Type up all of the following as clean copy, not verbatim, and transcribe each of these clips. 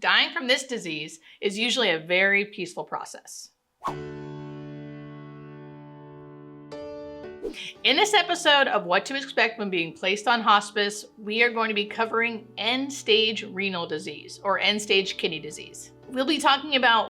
Dying from this disease is usually a very peaceful process. In this episode of What to Expect When Being Placed on Hospice, we are going to be covering end-stage renal disease or end-stage kidney disease. We'll be talking about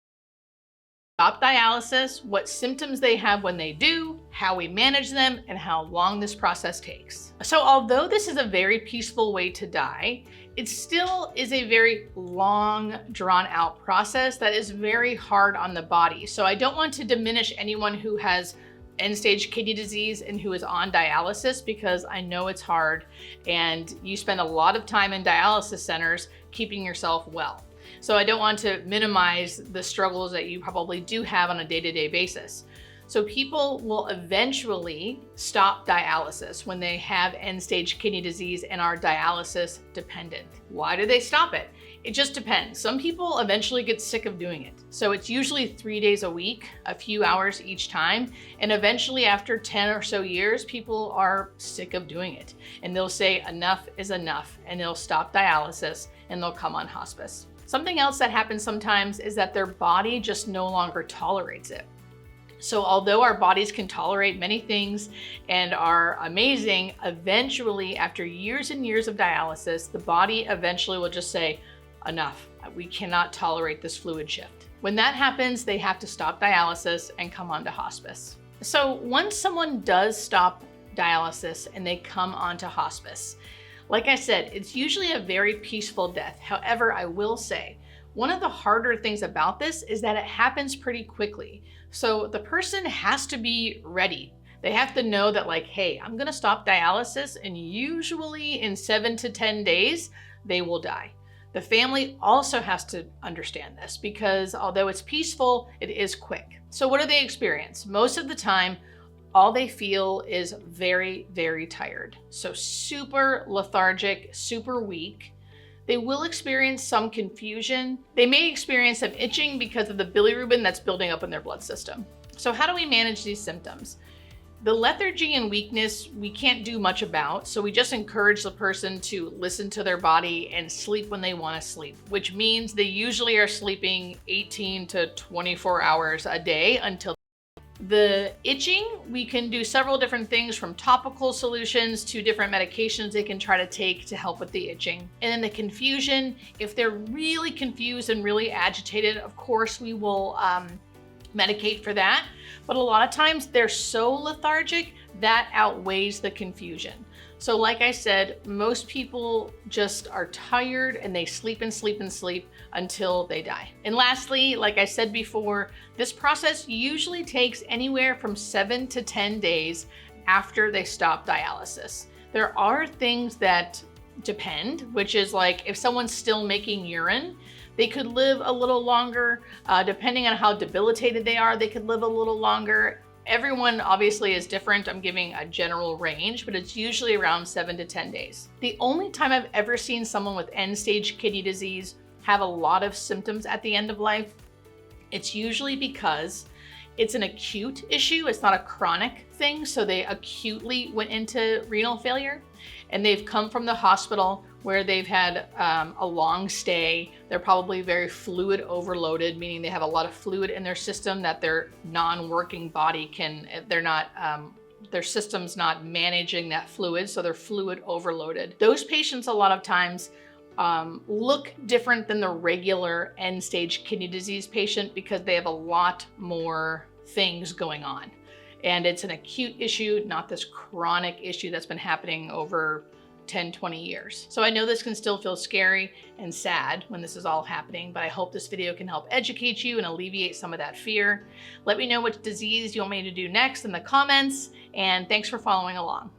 stop dialysis, what symptoms they have when they do, how we manage them, and how long this process takes. So although this is a very peaceful way to die, it still is a very long, drawn out process that is very hard on the body. So I don't want to diminish anyone who has end-stage kidney disease and who is on dialysis, because I know it's hard and you spend a lot of time in dialysis centers keeping yourself well. So I don't want to minimize the struggles that you probably do have on a day-to-day basis. So people will eventually stop dialysis when they have end-stage kidney disease and are dialysis dependent. Why do they stop it? It just depends. Some people eventually get sick of doing it. So it's usually 3 days a week, a few hours each time. And eventually after 10 or so years, people are sick of doing it. And they'll say enough is enough, and they'll stop dialysis and they'll come on hospice. Something else that happens sometimes is that their body just no longer tolerates it. So although our bodies can tolerate many things and are amazing, eventually after years and years of dialysis, the body eventually will just say, enough, we cannot tolerate this fluid shift. When that happens, they have to stop dialysis and come onto hospice. So once someone does stop dialysis and they come onto hospice, like I said, it's usually a very peaceful death. However, I will say, one of the harder things about this is that it happens pretty quickly. So the person has to be ready. They have to know that like, hey, I'm gonna stop dialysis, and usually in 7 to 10 days, they will die. The family also has to understand this, because although it's peaceful, it is quick. So what do they experience? Most of the time, all they feel is very, very tired. So super lethargic, super weak. They will experience some confusion. They may experience some itching because of the bilirubin that's building up in their blood system. So how do we manage these symptoms? The lethargy and weakness we can't do much about, so we just encourage the person to listen to their body and sleep when they want to sleep, which means they usually are sleeping 18 to 24 hours a day until the itching. We can do several different things, from topical solutions to different medications they can try to take to help with the itching. And then the confusion, if they're really confused and really agitated, of course we will medicate for that. But a lot of times they're so lethargic that outweighs the confusion. So like I said, most people just are tired and they sleep and sleep and sleep until they die. And lastly, like I said before, this process usually takes anywhere from 7 to 10 days after they stop dialysis. There are things that depend, which is like if someone's still making urine, they could live a little longer. Depending on how debilitated they are, they could live a little longer. Everyone obviously is different. I'm giving a general range, but it's usually around 7 to 10 days. The only time I've ever seen someone with end-stage kidney disease have a lot of symptoms at the end of life, it's usually because it's an acute issue. It's not a chronic thing. So they acutely went into renal failure and they've come from the hospital where they've had a long stay. They're probably very fluid overloaded, meaning they have a lot of fluid in their system that their non-working body their system's not managing that fluid, so they're fluid overloaded. Those patients a lot of times look different than the regular end-stage kidney disease patient because they have a lot more things going on. And it's an acute issue, not this chronic issue that's been happening over 10, 20 years. So I know this can still feel scary and sad when this is all happening, but I hope this video can help educate you and alleviate some of that fear. Let me know which disease you want me to do next in the comments, and thanks for following along.